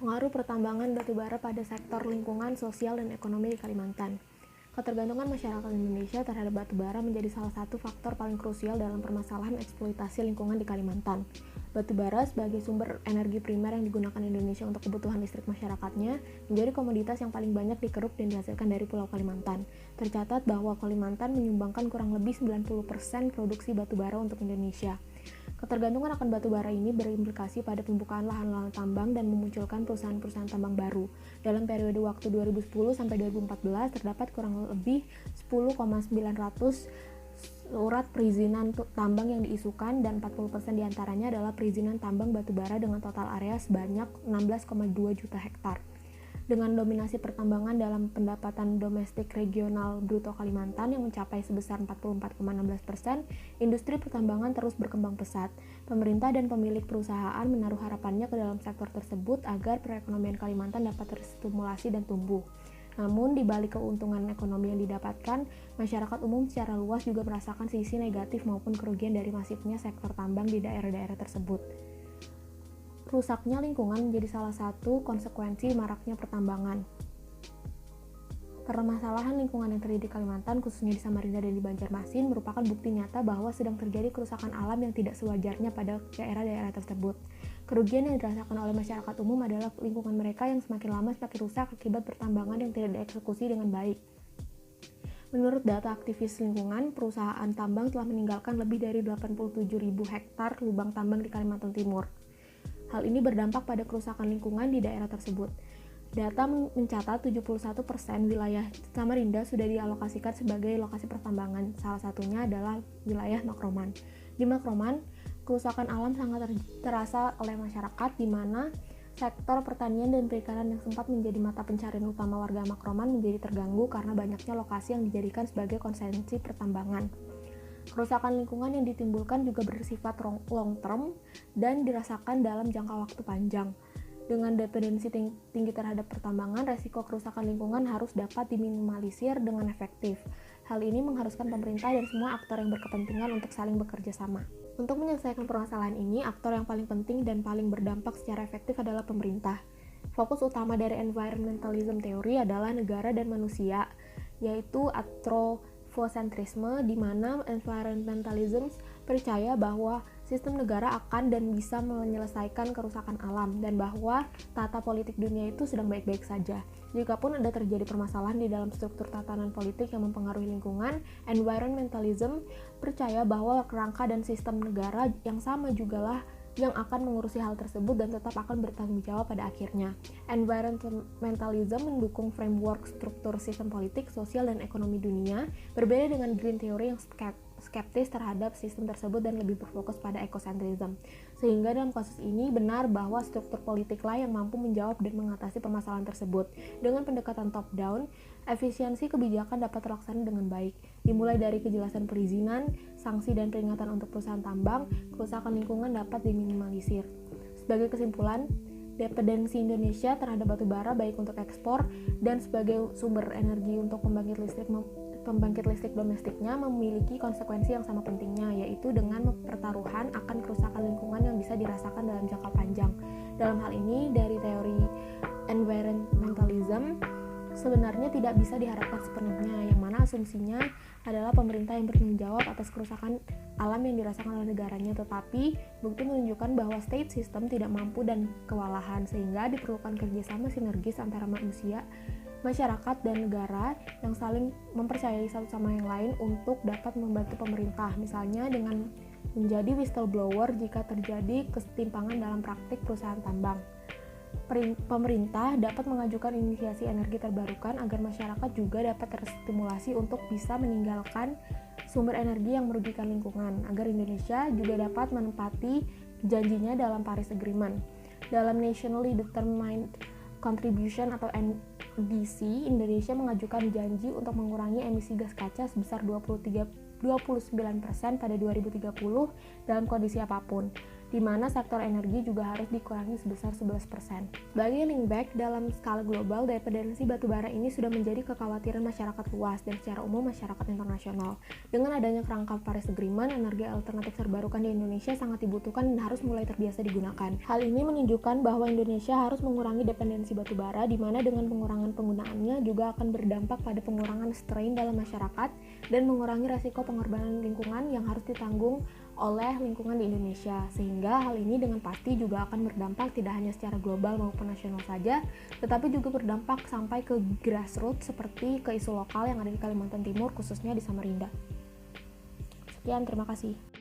Pengaruh pertambangan batubara pada sektor lingkungan, sosial, dan ekonomi di Kalimantan. Ketergantungan masyarakat Indonesia terhadap batubara menjadi salah satu faktor paling krusial dalam permasalahan eksploitasi lingkungan di Kalimantan. Batubara sebagai sumber energi primer yang digunakan Indonesia untuk kebutuhan listrik masyarakatnya menjadi komoditas yang paling banyak dikeruk dan dihasilkan dari Pulau Kalimantan. Tercatat bahwa Kalimantan menyumbangkan kurang lebih 90% produksi batubara untuk Indonesia. Ketergantungan akan batu bara ini berimplikasi pada pembukaan lahan-lahan tambang dan memunculkan perusahaan-perusahaan tambang baru. Dalam periode waktu 2010 sampai 2014 terdapat kurang lebih 10,900 surat perizinan tambang yang diisukan dan 40% diantaranya adalah perizinan tambang batu bara dengan total area sebanyak 16,2 juta hektar. Dengan dominasi pertambangan dalam pendapatan domestik regional bruto Kalimantan yang mencapai sebesar 44,16%, industri pertambangan terus berkembang pesat. Pemerintah dan pemilik perusahaan menaruh harapannya ke dalam sektor tersebut agar perekonomian Kalimantan dapat terstimulasi dan tumbuh. Namun, di balik keuntungan ekonomi yang didapatkan, masyarakat umum secara luas juga merasakan sisi negatif maupun kerugian dari masifnya sektor tambang di daerah-daerah tersebut. Rusaknya lingkungan menjadi salah satu konsekuensi maraknya pertambangan. Permasalahan lingkungan yang terjadi di Kalimantan, khususnya di Samarinda dan di Banjarmasin, merupakan bukti nyata bahwa sedang terjadi kerusakan alam yang tidak sewajarnya pada daerah-daerah tersebut. Kerugian yang dirasakan oleh masyarakat umum adalah lingkungan mereka yang semakin lama semakin rusak akibat pertambangan yang tidak dieksekusi dengan baik. Menurut data aktivis lingkungan, perusahaan tambang telah meninggalkan lebih dari 87.000 hektar lubang tambang di Kalimantan Timur. Hal ini berdampak pada kerusakan lingkungan di daerah tersebut. Data mencatat 71% wilayah Samarinda sudah dialokasikan sebagai lokasi pertambangan. Salah satunya adalah wilayah Makroman. Di Makroman, kerusakan alam sangat terasa oleh masyarakat, di mana sektor pertanian dan perikanan yang sempat menjadi mata pencarian utama warga Makroman menjadi terganggu karena banyaknya lokasi yang dijadikan sebagai konsesi pertambangan. Kerusakan lingkungan yang ditimbulkan juga bersifat long term dan dirasakan dalam jangka waktu panjang. Dengan dependensi tinggi terhadap pertambangan, resiko kerusakan lingkungan harus dapat diminimalisir dengan efektif. Hal ini mengharuskan pemerintah dan semua aktor yang berkepentingan untuk saling bekerja sama. Untuk menyelesaikan permasalahan ini, aktor yang paling penting dan paling berdampak secara efektif adalah pemerintah. Fokus utama dari environmentalism teori adalah negara dan manusia, yaitu anthropocentrisme, di mana environmentalism percaya bahwa sistem negara akan dan bisa menyelesaikan kerusakan alam dan bahwa tata politik dunia itu sedang baik-baik saja. Jikapun ada terjadi permasalahan di dalam struktur tatanan politik yang mempengaruhi lingkungan, environmentalism percaya bahwa kerangka dan sistem negara yang sama jugalah yang akan mengurusi hal tersebut dan tetap akan bertanggung jawab pada akhirnya. Environmentalism mendukung framework struktur sistem politik, sosial, dan ekonomi dunia, berbeda dengan green theory yang skeptis terhadap sistem tersebut dan lebih berfokus pada ecocentrism. Sehingga dalam kasus ini benar bahwa struktur politiklah yang mampu menjawab dan mengatasi permasalahan tersebut. Dengan pendekatan top-down, efisiensi kebijakan dapat terlaksana dengan baik. Dimulai dari kejelasan perizinan, sanksi dan peringatan untuk perusahaan tambang, kerusakan lingkungan dapat diminimalisir. Sebagai kesimpulan, dependensi Indonesia terhadap batu bara baik untuk ekspor dan sebagai sumber energi untuk pembangkit listrik domestiknya memiliki konsekuensi yang sama pentingnya, yaitu dengan pertaruhan akan kerusakan lingkungan yang bisa dirasakan dalam jangka panjang. Dalam hal ini, dari teori environmentalism sebenarnya tidak bisa diharapkan sepenuhnya, yang mana asumsinya adalah pemerintah yang bertanggung jawab atas kerusakan alam yang dirasakan oleh negaranya, tetapi bukti menunjukkan bahwa state system tidak mampu dan kewalahan, sehingga diperlukan kerjasama sinergis antara manusia, masyarakat, dan negara yang saling mempercayai satu sama yang lain untuk dapat membantu pemerintah, misalnya dengan menjadi whistleblower jika terjadi ketimpangan dalam praktik perusahaan tambang. Pemerintah dapat mengajukan inisiasi energi terbarukan agar masyarakat juga dapat terstimulasi untuk bisa meninggalkan sumber energi yang merugikan lingkungan, agar Indonesia juga dapat menepati janjinya dalam Paris Agreement. Dalam Nationally Determined Contribution atau NDC, Indonesia mengajukan janji untuk mengurangi emisi gas kaca sebesar 29% pada 2030 dalam kondisi apapun. di mana sektor energi juga harus dikurangi sebesar 11%. Bagi Linkback, dalam skala global, dependensi batubara ini sudah menjadi kekhawatiran masyarakat luas dan secara umum masyarakat internasional. Dengan adanya kerangka Paris Agreement, energi alternatif terbarukan di Indonesia sangat dibutuhkan dan harus mulai terbiasa digunakan. Hal ini menunjukkan bahwa Indonesia harus mengurangi dependensi batubara, di mana dengan pengurangan penggunaannya juga akan berdampak pada pengurangan strain dalam masyarakat dan mengurangi resiko pengorbanan lingkungan yang harus ditanggung oleh lingkungan di Indonesia, sehingga hal ini dengan pasti juga akan berdampak tidak hanya secara global maupun nasional saja, tetapi juga berdampak sampai ke grassroots seperti ke isu lokal yang ada di Kalimantan Timur, khususnya di Samarinda. Sekian, terima kasih.